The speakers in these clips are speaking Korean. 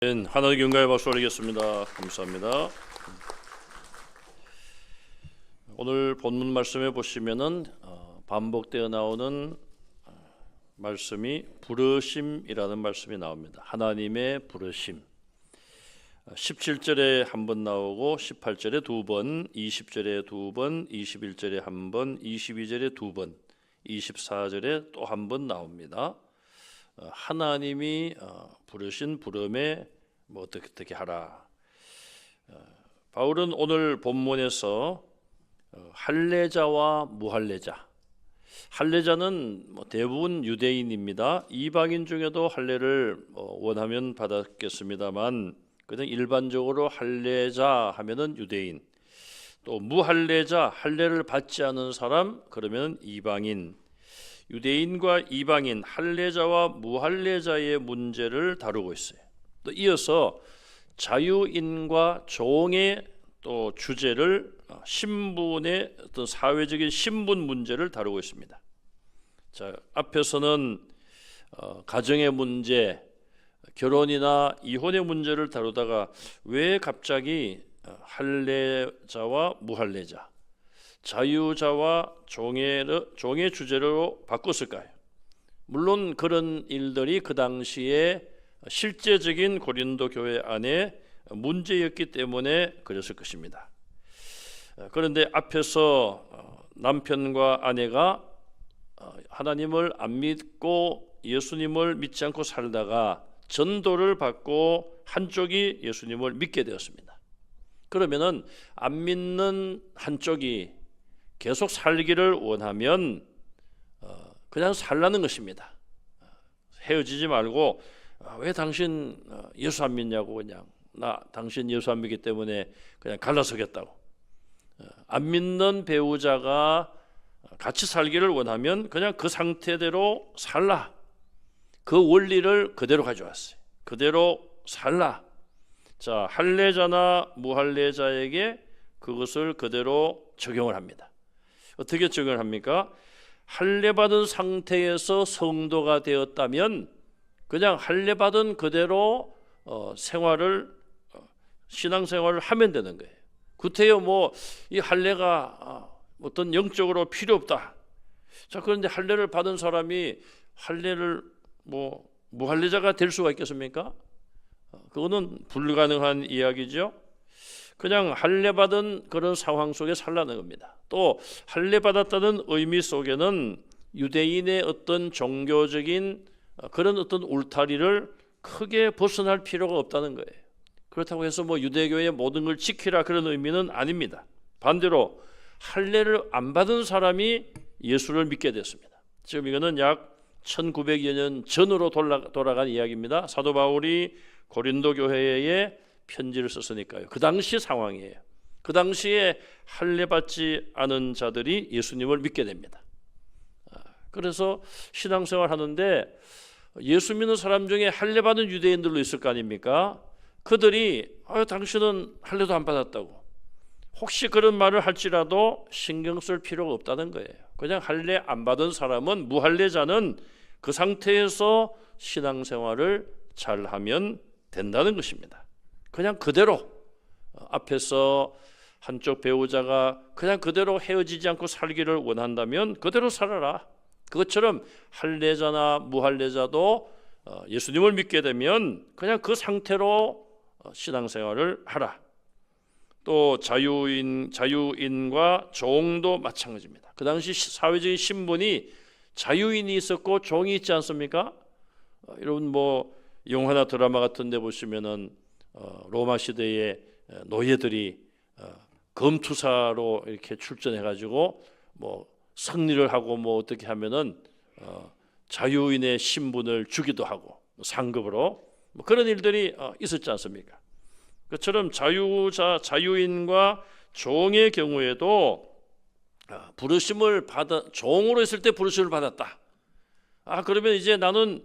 하나님의 경가에 박수 올리겠습니다. 감사합니다. 오늘 본문 말씀에 보시면은 반복되어 나오는 말씀이 부르심이라는 말씀이 나옵니다. 하나님의 부르심. 17절에 한 번 나오고 18절에 두 번, 20절에 두 번, 21절에 한 번, 22절에 두 번, 24절에 또 한 번 나옵니다. 하나님이 부르신 부름에 뭐 어떻게 하라. 바울은 오늘 본문에서 할례자와 무할례자. 할례자는 대부분 유대인입니다. 이방인 중에도 할례를 원하면 받았겠습니다만 그냥 일반적으로 할례자 하면은 유대인. 또 무할례자, 할례를 받지 않은 사람 그러면 이방인. 유대인과 이방인, 할례자와 무할례자의 문제를 다루고 있어요. 또 이어서 자유인과 종의 또 주제를 신분의 어떤 사회적인 신분 문제를 다루고 있습니다. 자, 앞에서는 가정의 문제, 결혼이나 이혼의 문제를 다루다가 왜 갑자기 할례자와 무할례자, 자유자와 종의 주제로 바꿨을까요? 물론 그런 일들이 그 당시에 실제적인 고린도 교회 안에 문제였기 때문에 그랬을 것입니다. 그런데 앞에서 남편과 아내가 하나님을 안 믿고 예수님을 믿지 않고 살다가 전도를 받고 한쪽이 예수님을 믿게 되었습니다. 그러면은 안 믿는 한쪽이 계속 살기를 원하면 그냥 살라는 것입니다. 헤어지지 말고 왜 당신 예수 안 믿냐고, 그냥 당신 예수 안 믿기 때문에 그냥 갈라서겠다고. 안 믿는 배우자가 같이 살기를 원하면 그냥 그 상태대로 살라. 그 원리를 그대로 가져왔어요. 그대로 살라. 자, 할례자나 무할례자에게 그것을 그대로 적용을 합니다. 어떻게 적용을 합니까? 할례 받은 상태에서 성도가 되었다면 그냥 할례 받은 그대로 신앙생활을 하면 되는 거예요. 구태여 이 할례가 어떤 영적으로 필요 없다. 자, 그런데 할례를 받은 사람이 할례를 무할례자가 될 수가 있겠습니까? 그거는 불가능한 이야기죠. 그냥 할례 받은 그런 상황 속에 살라는 겁니다. 또 할례 받았다는 의미 속에는 유대인의 어떤 종교적인 그런 어떤 울타리를 크게 벗어날 필요가 없다는 거예요. 그렇다고 해서 유대교의 모든 걸 지키라 그런 의미는 아닙니다. 반대로 할례를 안 받은 사람이 예수를 믿게 됐습니다. 지금 이거는 약 1900여 년 전으로 돌아간 이야기입니다. 사도 바울이 고린도 교회에 편지를 썼으니까요. 그 당시 상황이에요. 그 당시에 할례 받지 않은 자들이 예수님을 믿게 됩니다. 그래서 신앙생활 하는데 예수 믿는 사람 중에 할례 받은 유대인들도 있을 거 아닙니까? 그들이 당신은 할례도 안 받았다고 혹시 그런 말을 할지라도 신경 쓸 필요가 없다는 거예요. 그냥 할례 안 받은 사람은, 무할례자는 그 상태에서 신앙생활을 잘하면 된다는 것입니다. 그냥 그대로 앞에서 한쪽 배우자가 그냥 그대로 헤어지지 않고 살기를 원한다면 그대로 살아라. 그것처럼 할례자나 무할례자도 예수님을 믿게 되면 그냥 그 상태로 신앙생활을 하라. 또 자유인과 종도 마찬가지입니다. 그 당시 사회적인 신분이 자유인이 있었고 종이 있지 않습니까? 여러분 영화나 드라마 같은 데 보시면은 로마 시대의 노예들이 검투사로 이렇게 출전해 가지고 승리를 하고 어떻게 하면은 자유인의 신분을 주기도 하고 상급으로 그런 일들이 있었지 않습니까? 그처럼 자유인과 종의 경우에도 부르심을 종으로 있을 때 부르심을 받았다. 그러면 이제 나는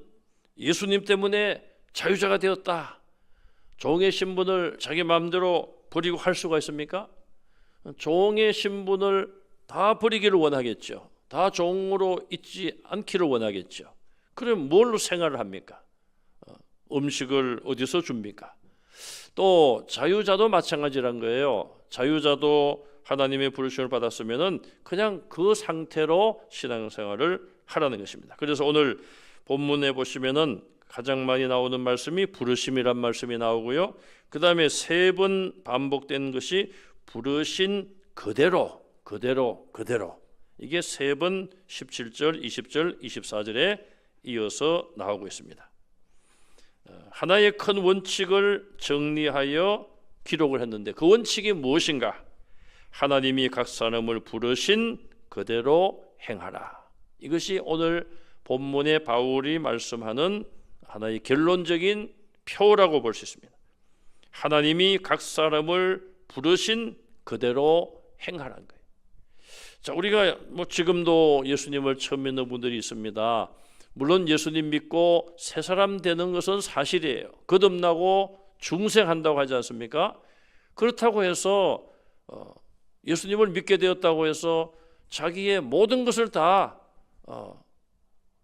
예수님 때문에 자유자가 되었다. 종의 신분을 자기 마음대로 버리고 할 수가 있습니까? 종의 신분을 다 버리기를 원하겠죠. 다 종으로 있지 않기를 원하겠죠. 그럼 뭘로 생활을 합니까? 음식을 어디서 줍니까? 또 자유자도 마찬가지란 거예요. 자유자도 하나님의 부르심을 받았으면은 그냥 그 상태로 신앙생활을 하라는 것입니다. 그래서 오늘 본문에 보시면은 가장 많이 나오는 말씀이 부르심이란 말씀이 나오고요. 그 다음에 3번 반복된 것이 부르신 그대로, 그대로, 그대로. 이게 3번 17절, 20절, 24절에 이어서 나오고 있습니다. 하나의 큰 원칙을 정리하여 기록을 했는데 그 원칙이 무엇인가? 하나님이 각 사람을 부르신 그대로 행하라. 이것이 오늘 본문에 바울이 말씀하는 하나의 결론적인 표라고 볼 수 있습니다. 하나님이 각 사람을 부르신 그대로 행하라는 거예요. 자, 우리가 지금도 예수님을 처음 믿는 분들이 있습니다. 물론 예수님 믿고 새 사람 되는 것은 사실이에요. 거듭나고 중생한다고 하지 않습니까? 그렇다고 해서 예수님을 믿게 되었다고 해서 자기의 모든 것을 다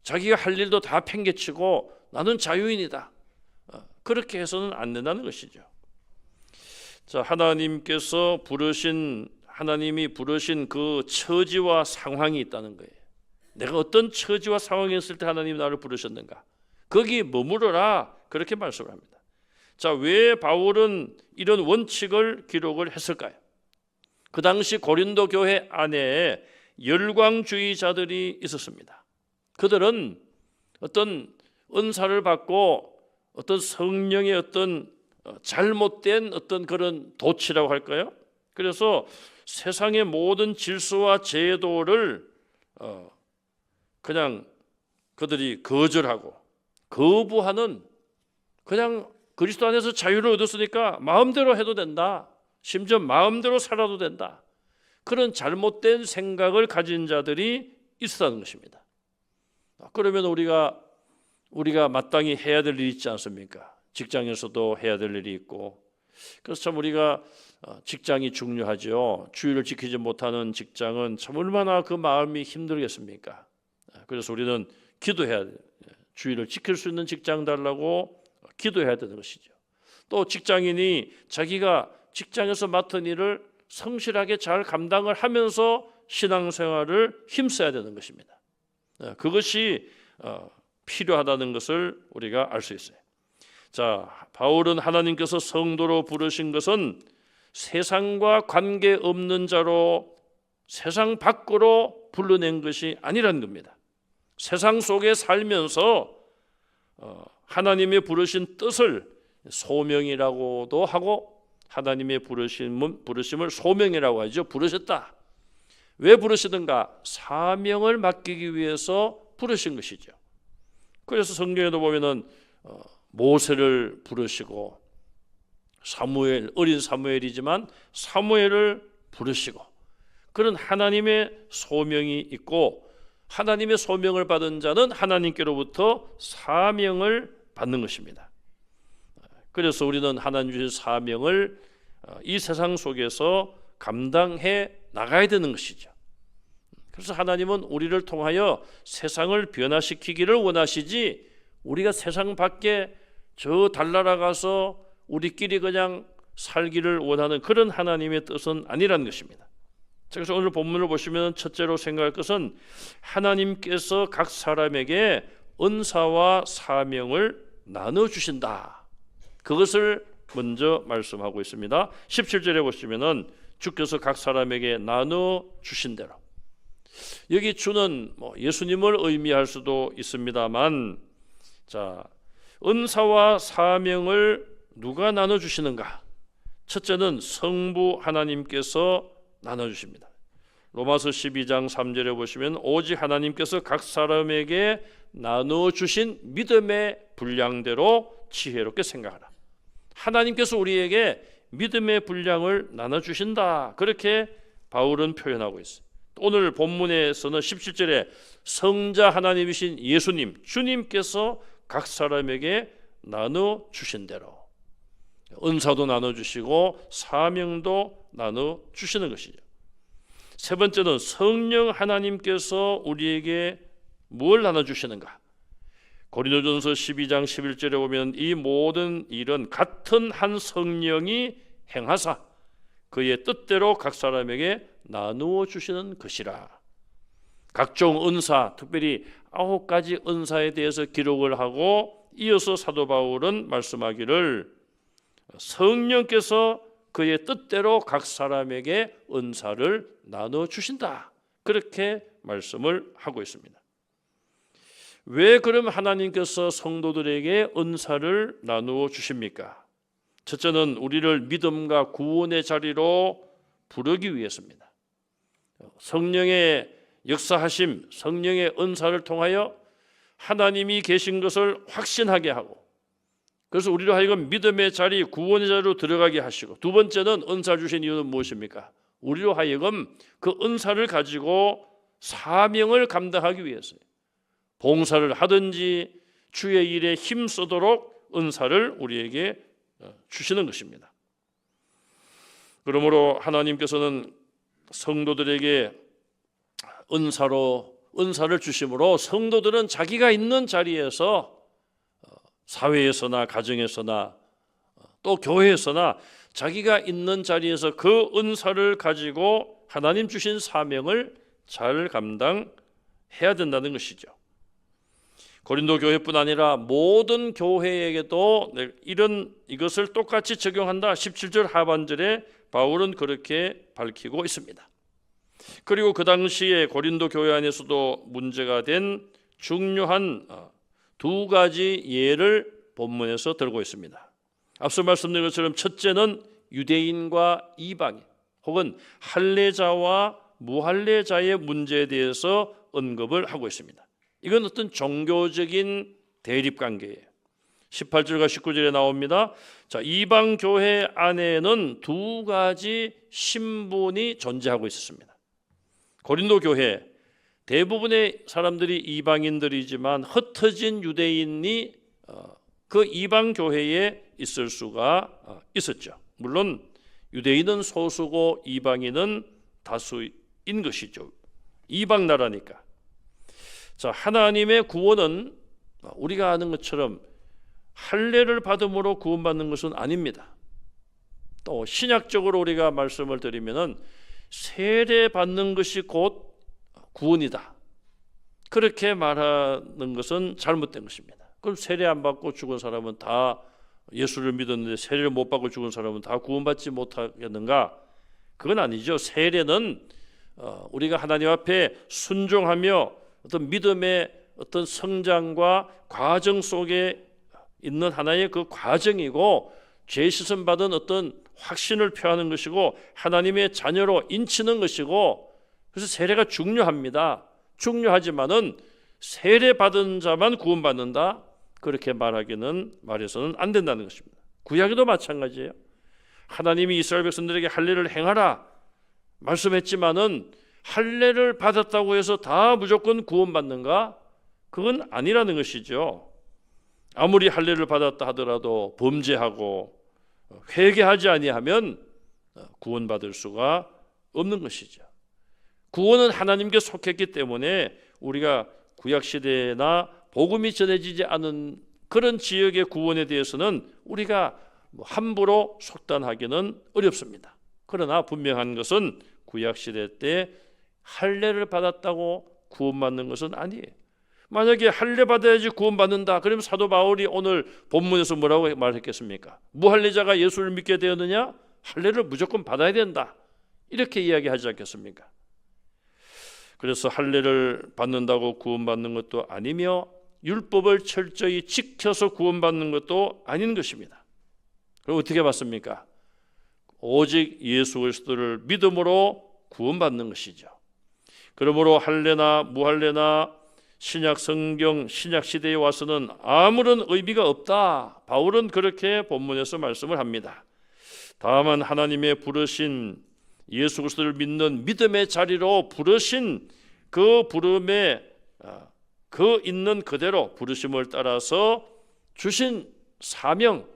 자기가 할 일도 다 팽개치고 나는 자유인이다. 그렇게 해서는 안 된다는 것이죠. 자, 하나님이 부르신 그 처지와 상황이 있다는 거예요. 내가 어떤 처지와 상황에 있을 때 하나님이 나를 부르셨는가? 거기 머무르라. 그렇게 말씀을 합니다. 자, 왜 바울은 이런 원칙을 기록을 했을까요? 그 당시 고린도 교회 안에 열광주의자들이 있었습니다. 그들은 어떤 은사를 받고 어떤 성령의 어떤 잘못된 어떤 그런 도치라고 할까요? 그래서 세상의 모든 질서와 제도를 그냥 그들이 거절하고 거부하는, 그냥 그리스도 안에서 자유를 얻었으니까 마음대로 해도 된다, 심지어 마음대로 살아도 된다, 그런 잘못된 생각을 가진 자들이 있었다는 것입니다. 그러면 우리가 마땅히 해야 될 일이 있지 않습니까? 직장에서도 해야 될 일이 있고, 그래서 참 우리가 직장이 중요하죠. 주의를 지키지 못하는 직장은 참 얼마나 그 마음이 힘들겠습니까? 그래서 우리는 기도해야 돼요. 주의를 지킬 수 있는 직장 달라고 기도해야 되는 것이죠. 또 직장인이 자기가 직장에서 맡은 일을 성실하게 잘 감당을 하면서 신앙생활을 힘써야 되는 것입니다. 그것이 필요하다는 것을 우리가 알 수 있어요. 자, 바울은 하나님께서 성도로 부르신 것은 세상과 관계없는 자로 세상 밖으로 불러낸 것이 아니라는 겁니다. 세상 속에 살면서 하나님의 부르신 뜻을 소명이라고도 하고, 하나님의 부르심을 소명이라고 하죠. 부르셨다. 왜 부르시든가? 사명을 맡기기 위해서 부르신 것이죠. 그래서 성경에도 보면은 모세를 부르시고, 어린 사무엘이지만 사무엘을 부르시고, 그런 하나님의 소명이 있고, 하나님의 소명을 받은 자는 하나님께로부터 사명을 받는 것입니다. 그래서 우리는 하나님 주신 사명을 이 세상 속에서 감당해 나가야 되는 것이죠. 그래서 하나님은 우리를 통하여 세상을 변화시키기를 원하시지, 우리가 세상 밖에 저 달나라 가서 우리끼리 그냥 살기를 원하는 그런 하나님의 뜻은 아니라는 것입니다. 그래서 오늘 본문을 보시면 첫째로 생각할 것은 하나님께서 각 사람에게 은사와 사명을 나눠주신다. 그것을 먼저 말씀하고 있습니다. 17절에 보시면은 주께서 각 사람에게 나눠주신 대로. 여기 주는 예수님을 의미할 수도 있습니다만, 자, 은사와 사명을 누가 나눠주시는가? 첫째는 성부 하나님께서 나눠주십니다. 로마서 12장 3절에 보시면 오직 하나님께서 각 사람에게 나눠주신 믿음의 분량대로 지혜롭게 생각하라. 하나님께서 우리에게 믿음의 분량을 나눠주신다. 그렇게 바울은 표현하고 있어요. 오늘 본문에서는 17절에 성자 하나님이신 예수님, 주님께서 각 사람에게 나눠주신 대로 은사도 나눠주시고 사명도 나눠주시는 것이죠. 세 번째는 성령 하나님께서 우리에게 뭘 나눠주시는가? 고린도전서 12장 11절에 보면 이 모든 일은 같은 한 성령이 행하사 그의 뜻대로 각 사람에게 나누어 주시는 것이라. 각종 은사, 특별히 9가지 은사에 대해서 기록을 하고 이어서 사도 바울은 말씀하기를 성령께서 그의 뜻대로 각 사람에게 은사를 나누어 주신다. 그렇게 말씀을 하고 있습니다. 왜 그럼 하나님께서 성도들에게 은사를 나누어 주십니까? 첫째는 우리를 믿음과 구원의 자리로 부르기 위해서입니다. 성령의 역사하심, 성령의 은사를 통하여 하나님이 계신 것을 확신하게 하고, 그래서 우리로 하여금 믿음의 자리, 구원의 자리로 들어가게 하시고, 두 번째는 은사 주신 이유는 무엇입니까? 우리로 하여금 그 은사를 가지고 사명을 감당하기 위해서요. 봉사를 하든지 주의 일에 힘쓰도록 은사를 우리에게 주시는 것입니다. 그러므로 하나님께서는 성도들에게 은사를 주심으로 성도들은 자기가 있는 자리에서 사회에서나 가정에서나 또 교회에서나 자기가 있는 자리에서 그 은사를 가지고 하나님 주신 사명을 잘 감당해야 된다는 것이죠. 고린도 교회뿐 아니라 모든 교회에게도 이것을 똑같이 적용한다. 17절 하반절에 바울은 그렇게 밝히고 있습니다. 그리고 그 당시에 고린도 교회 안에서도 문제가 된 중요한 2가지 예를 본문에서 들고 있습니다. 앞서 말씀드린 것처럼 첫째는 유대인과 이방인 혹은 할례자와 무할례자의 문제에 대해서 언급을 하고 있습니다. 이건 어떤 종교적인 대립관계예요. 18절과 19절에 나옵니다. 자, 이방 교회 안에는 2가지 신분이 존재하고 있었습니다. 고린도 교회 대부분의 사람들이 이방인들이지만 흩어진 유대인이 그 이방 교회에 있을 수가 있었죠. 물론 유대인은 소수고 이방인은 다수인 것이죠. 이방 나라니까. 자, 하나님의 구원은 우리가 아는 것처럼 할례를 받음으로 구원받는 것은 아닙니다. 또 신약적으로 우리가 말씀을 드리면은 세례 받는 것이 곧 구원이다. 그렇게 말하는 것은 잘못된 것입니다. 그럼 세례 안 받고 죽은 사람은 다 예수를 믿었는데 세례를 못 받고 죽은 사람은 다 구원받지 못하겠는가? 그건 아니죠. 세례는 우리가 하나님 앞에 순종하며 어떤 믿음의 어떤 성장과 과정 속에 있는 하나의 그 과정이고, 죄 씻음 받은 어떤 확신을 표하는 것이고 하나님의 자녀로 인치는 것이고, 그래서 세례가 중요합니다. 중요하지만은 세례 받은 자만 구원받는다, 그렇게 말해서는 안 된다는 것입니다. 구약에도 마찬가지예요. 하나님이 이스라엘 백성들에게 할례를 행하라 말씀했지만은 할례를 받았다고 해서 다 무조건 구원받는가? 그건 아니라는 것이죠. 아무리 할례를 받았다 하더라도 범죄하고 회개하지 아니하면 구원받을 수가 없는 것이죠. 구원은 하나님께 속했기 때문에 우리가 구약시대나 복음이 전해지지 않은 그런 지역의 구원에 대해서는 우리가 함부로 속단하기는 어렵습니다. 그러나 분명한 것은 구약시대 때 할례를 받았다고 구원받는 것은 아니에요. 만약에 할례 받아야지 구원받는다, 그러면 사도 바울이 오늘 본문에서 뭐라고 말했겠습니까? 무할례자가 예수를 믿게 되었느냐? 할례를 무조건 받아야 된다, 이렇게 이야기하지 않겠습니까? 그래서 할례를 받는다고 구원받는 것도 아니며 율법을 철저히 지켜서 구원받는 것도 아닌 것입니다. 그럼 어떻게 받습니까? 오직 예수 그리스도를 믿음으로 구원받는 것이죠. 그러므로 할례나 무할례나 신약 성경, 신약 시대에 와서는 아무런 의미가 없다. 바울은 그렇게 본문에서 말씀을 합니다. 다만 하나님의 부르신 예수 그리스도를 믿는 믿음의 자리로 부르신 그 부름에 그 있는 그대로 부르심을 따라서 주신 사명,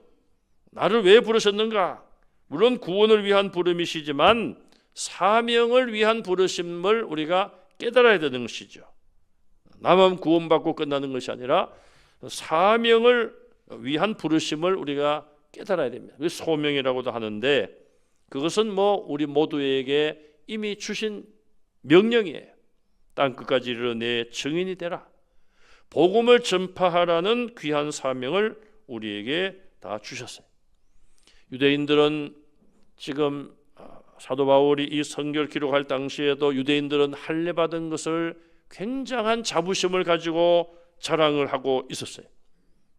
나를 왜 부르셨는가? 물론 구원을 위한 부름이시지만 사명을 위한 부르심을 우리가 깨달아야 되는 것이죠. 나만 구원받고 끝나는 것이 아니라 사명을 위한 부르심을 우리가 깨달아야 됩니다. 그 소명이라고도 하는데 그것은 우리 모두에게 이미 주신 명령이에요. 땅 끝까지 이르러 내 증인이 되라. 복음을 전파하라는 귀한 사명을 우리에게 다 주셨어요. 유대인들은 지금 사도 바울이 이 성경을 기록할 당시에도 유대인들은 할례 받은 것을 굉장한 자부심을 가지고 자랑을 하고 있었어요.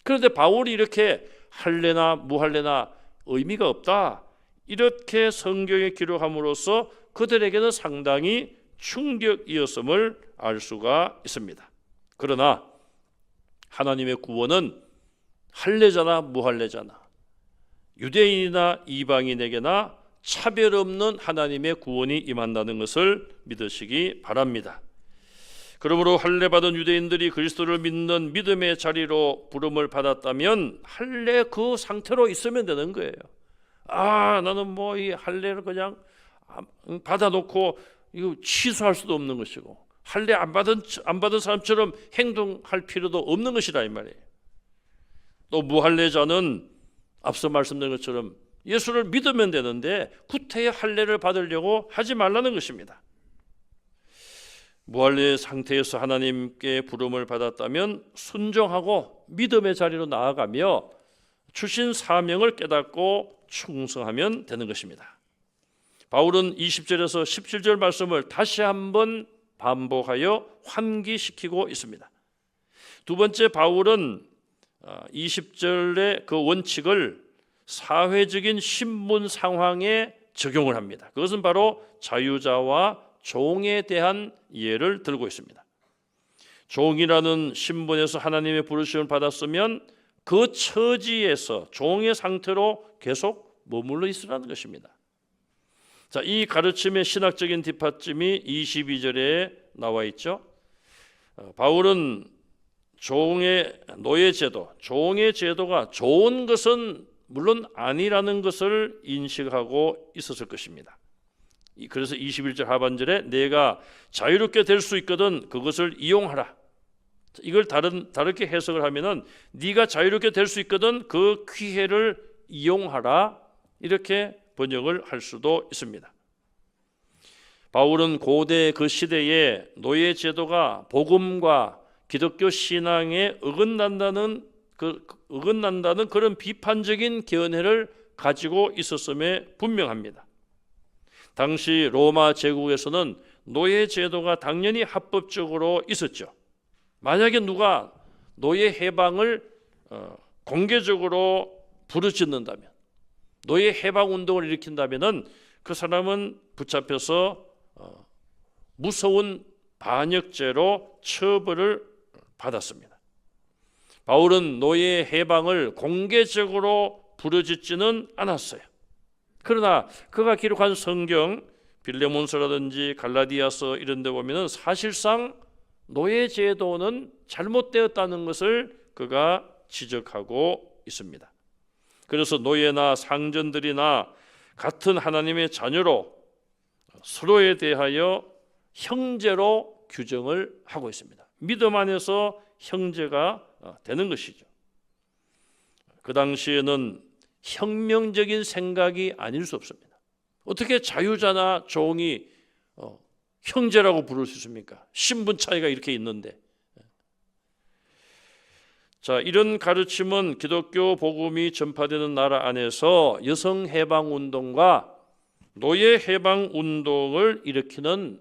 그런데 바울이 이렇게 할례나 무할례나 의미가 없다 이렇게 성경에 기록함으로써 그들에게는 상당히 충격이었음을 알 수가 있습니다. 그러나 하나님의 구원은 할례자나 무할례자나 유대인이나 이방인에게나 차별 없는 하나님의 구원이 임한다는 것을 믿으시기 바랍니다. 그러므로 할례 받은 유대인들이 그리스도를 믿는 믿음의 자리로 부름을 받았다면 할례 그 상태로 있으면 되는 거예요. 나는 이 할례를 그냥 받아놓고 이거 취소할 수도 없는 것이고 할례 안 받은 사람처럼 행동할 필요도 없는 것이라 이 말이에요. 또 무할례자는 앞서 말씀드린 것처럼 예수를 믿으면 되는데 구태여 할례를 받으려고 하지 말라는 것입니다. 무할례 상태에서 하나님께 부름을 받았다면 순종하고 믿음의 자리로 나아가며 주신 사명을 깨닫고 충성하면 되는 것입니다. 바울은 20절에서 17절 말씀을 다시 한번 반복하여 환기시키고 있습니다. 두 번째, 바울은 20절의 그 원칙을 사회적인 신분 상황에 적용을 합니다. 그것은 바로 자유자와 종에 대한 예를 들고 있습니다. 종이라는 신분에서 하나님의 부르심을 받았으면 그 처지에서 종의 상태로 계속 머물러 있으라는 것입니다. 자, 이 가르침의 신학적인 뒷받침이 22절에 나와 있죠. 바울은 종의 노예 제도, 종의 제도가 좋은 것은 물론 아니라는 것을 인식하고 있었을 것입니다. 그래서 21절 하반절에 내가 자유롭게 될 수 있거든 그것을 이용하라. 이걸 다르게 해석을 하면은 네가 자유롭게 될 수 있거든 그 기회를 이용하라 이렇게 번역을 할 수도 있습니다. 바울은 고대 그 시대에 노예 제도가 복음과 기독교 신앙에 어긋난다는 그런 비판적인 견해를 가지고 있었음에 분명합니다. 당시 로마 제국에서는 노예 제도가 당연히 합법적으로 있었죠. 만약에 누가 노예 해방을 공개적으로 부르짖는다면, 노예 해방 운동을 일으킨다면은 그 사람은 붙잡혀서 무서운 반역죄로 처벌을 받았습니다. 바울은 노예 해방을 공개적으로 부르짖지는 않았어요. 그러나 그가 기록한 성경 빌레몬서라든지 갈라디아서 이런 데 보면은 사실상 노예 제도는 잘못되었다는 것을 그가 지적하고 있습니다. 그래서 노예나 상전들이나 같은 하나님의 자녀로 서로에 대하여 형제로 규정을 하고 있습니다. 믿음 안에서 형제가 되는 것이죠. 그 당시에는 혁명적인 생각이 아닐 수 없습니다. 어떻게 자유자나 종이 형제라고 부를 수 있습니까? 신분 차이가 이렇게 있는데. 자, 이런 가르침은 기독교 복음이 전파되는 나라 안에서 여성 해방 운동과 노예 해방 운동을 일으키는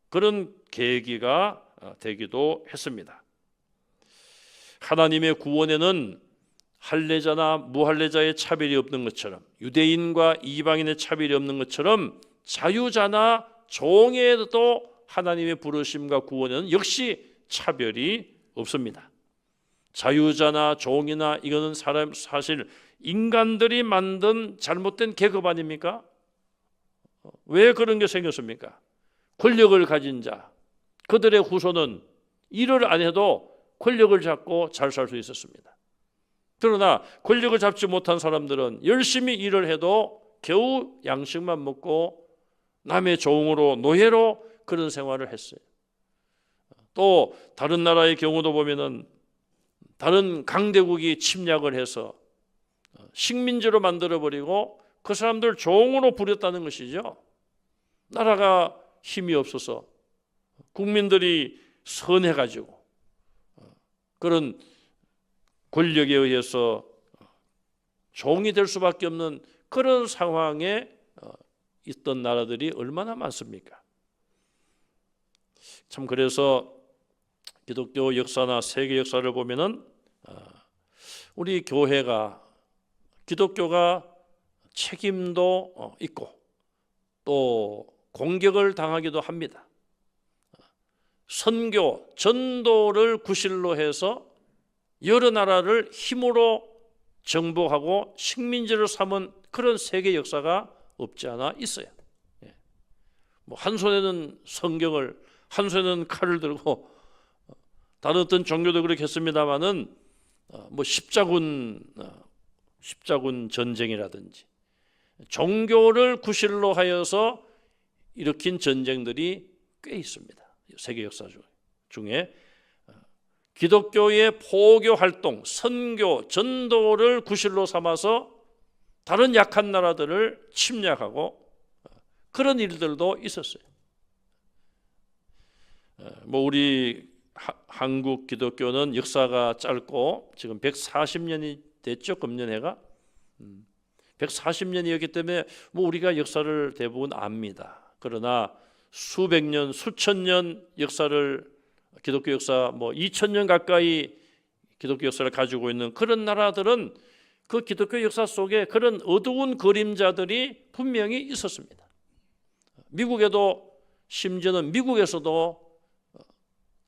그런 계기가 되기도 했습니다. 하나님의 구원에는 할례자나 무할례자의 차별이 없는 것처럼, 유대인과 이방인의 차별이 없는 것처럼 자유자나 종에도 하나님의 부르심과 구원에는 역시 차별이 없습니다. 자유자나 종이나 이거는 사실 인간들이 만든 잘못된 계급 아닙니까? 왜 그런 게 생겼습니까? 권력을 가진 자, 그들의 후손은 일을 안 해도 권력을 잡고 잘 살 수 있었습니다. 그러나 권력을 잡지 못한 사람들은 열심히 일을 해도 겨우 양식만 먹고 남의 종으로 노예로 그런 생활을 했어요. 또 다른 나라의 경우도 보면은 다른 강대국이 침략을 해서 식민지로 만들어버리고 그 사람들 종으로 부렸다는 것이죠. 나라가 힘이 없어서 국민들이 선해가지고 그런 권력에 의해서 종이 될 수밖에 없는 그런 상황에 있던 나라들이 얼마나 많습니까? 참 그래서 기독교 역사나 세계 역사를 보면은 우리 교회가 기독교가 책임도 있고 또 공격을 당하기도 합니다. 선교, 전도를 구실로 해서 여러 나라를 힘으로 정복하고 식민지를 삼은 그런 세계 역사가 없지 않아 있어요. 뭐 한 손에는 성경을, 한 손에는 칼을 들고 다른 어떤 종교도 그렇게 했습니다만은 뭐 십자군 전쟁이라든지 종교를 구실로 하여서 일으킨 전쟁들이 꽤 있습니다. 세계 역사 중에 기독교의 포교 활동, 선교, 전도를 구실로 삼아서 다른 약한 나라들을 침략하고 그런 일들도 있었어요. 뭐 우리 한국 기독교는 역사가 짧고 지금 140년이 됐죠. 금년해가 140년이었기 때문에 뭐 우리가 역사를 대부분 압니다. 그러나 수백 년, 수천 년 역사를 기독교 역사 뭐 2000년 가까이 기독교 역사를 가지고 있는 그런 나라들은 그 기독교 역사 속에 그런 어두운 그림자들이 분명히 있었습니다. 미국에도 심지어는 미국에서도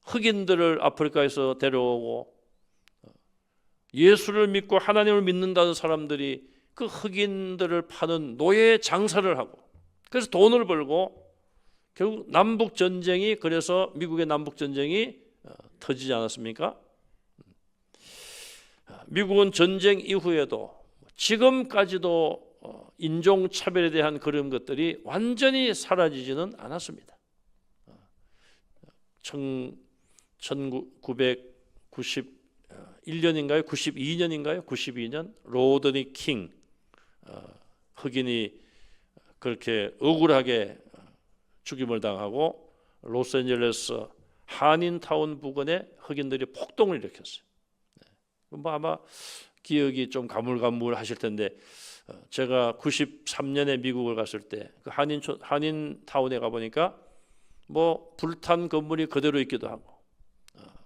흑인들을 아프리카에서 데려오고 예수를 믿고 하나님을 믿는다는 사람들이 그 흑인들을 파는 노예 장사를 하고 그래서 돈을 벌고 결국 남북전쟁이 그래서 미국의 남북전쟁이 터지지 않았습니까? 미국은 전쟁 이후에도 지금까지도 인종차별에 대한 그런 것들이 완전히 사라지지는 않았습니다. 1991년인가요? 92년인가요? 92년 로드니 킹 흑인이 그렇게 억울하게 죽임을 당하고 로스앤젤레스 한인타운 부근에 흑인들이 폭동을 일으켰어요. 뭐 아마 기억이 좀 가물가물하실 텐데 제가 93년에 미국을 갔을 때 그 한인타운에 가보니까 뭐 불탄 건물이 그대로 있기도 하고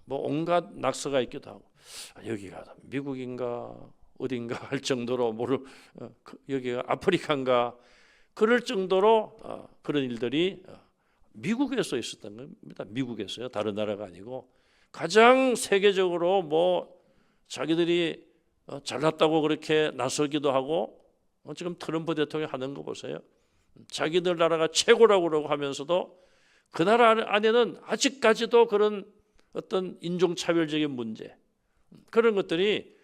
뭐 온갖 낙서가 있기도 하고 여기가 미국인가 어딘가 할 정도로 여기가 아프리카인가 그럴 정도로 그런 일들이 미국에서 있었던 겁니다. 미국에서요. 다른 나라가 아니고 가장 세계적으로 뭐 자기들이 잘났다고 그렇게 나서기도 하고 지금 트럼프 대통령이 하는 거 보세요. 자기들 나라가 최고라고 그러고 하면서도 그 나라 안에는 아직까지도 그런 어떤 인종차별적인 문제 그런 것들이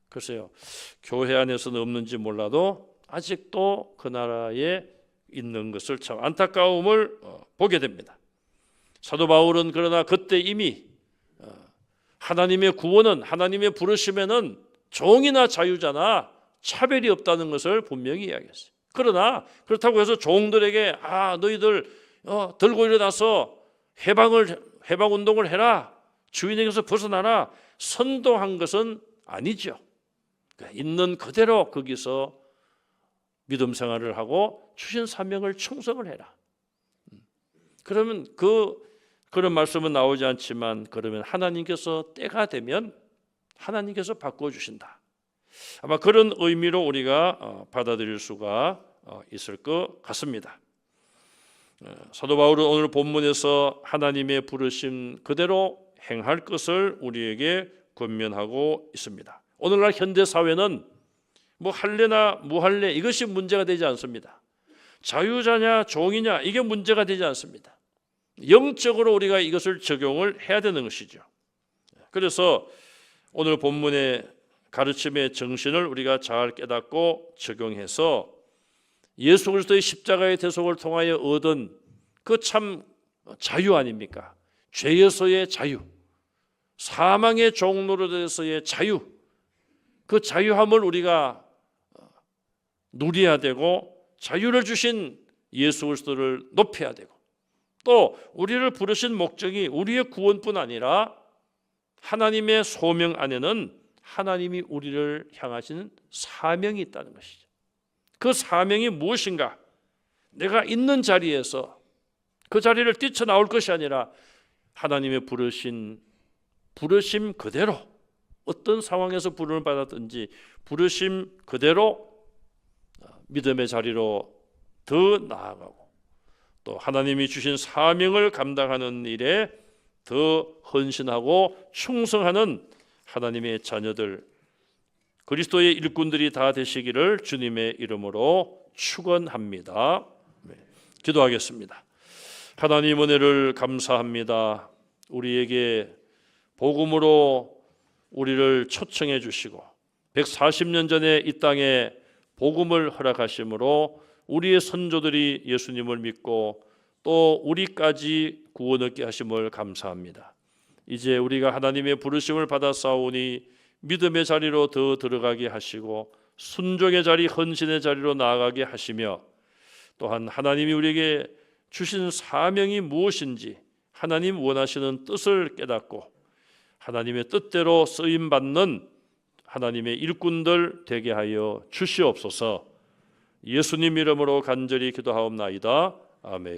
글쎄요. 교회 안에서는 없는지 몰라도 아직도 그 나라에 있는 것을 참 안타까움을 보게 됩니다. 사도 바울은 그러나 그때 이미 하나님의 구원은 하나님의 부르심에는 종이나 자유자나 차별이 없다는 것을 분명히 이야기했어요. 그러나 그렇다고 해서 종들에게 너희들 들고 일어나서 해방운동을 해라 주인에게서 벗어나라 선동한 것은 아니죠. 있는 그대로 거기서 믿음 생활을 하고 주신 사명을 충성을 해라. 그러면 그런 말씀은 나오지 않지만 그러면 하나님께서 때가 되면 하나님께서 바꿔주신다. 아마 그런 의미로 우리가 받아들일 수가 있을 것 같습니다. 사도 바울은 오늘 본문에서 하나님의 부르심 그대로 행할 것을 우리에게 권면하고 있습니다. 오늘날 현대 사회는 뭐 할래나 무할래 이것이 문제가 되지 않습니다. 자유자냐 종이냐 이게 문제가 되지 않습니다. 영적으로 우리가 이것을 적용을 해야 되는 것이죠. 그래서 오늘 본문의 가르침의 정신을 우리가 잘 깨닫고 적용해서 예수 그리스도의 십자가의 대속을 통하여 얻은 그 참 자유 아닙니까? 죄에서의 자유. 사망의 종노릇에서의 자유, 그 자유함을 우리가 누려야 되고 자유를 주신 예수 그리스도를 높여야 되고 또 우리를 부르신 목적이 우리의 구원뿐 아니라 하나님의 소명 안에는 하나님이 우리를 향하시는 사명이 있다는 것이죠. 그 사명이 무엇인가? 내가 있는 자리에서 그 자리를 뛰쳐나올 것이 아니라 하나님의 부르심 그대로 어떤 상황에서 부름을 받았든지 부르심 그대로 믿음의 자리로 더 나아가고 또 하나님이 주신 사명을 감당하는 일에 더 헌신하고 충성하는 하나님의 자녀들, 그리스도의 일꾼들이 다 되시기를 주님의 이름으로 축원합니다. 기도하겠습니다. 하나님 은혜를 감사합니다. 우리에게 복음으로 우리를 초청해 주시고 140년 전에 이 땅에 복음을 허락하심으로 우리의 선조들이 예수님을 믿고 또 우리까지 구원 얻게 하심을 감사합니다. 이제 우리가 하나님의 부르심을 받았사오니 믿음의 자리로 더 들어가게 하시고 순종의 자리, 헌신의 자리로 나아가게 하시며 또한 하나님이 우리에게 주신 사명이 무엇인지 하나님 원하시는 뜻을 깨닫고 하나님의 뜻대로 쓰임받는 하나님의 일꾼들 되게 하여 주시옵소서. 예수님 이름으로 간절히 기도하옵나이다. 아멘.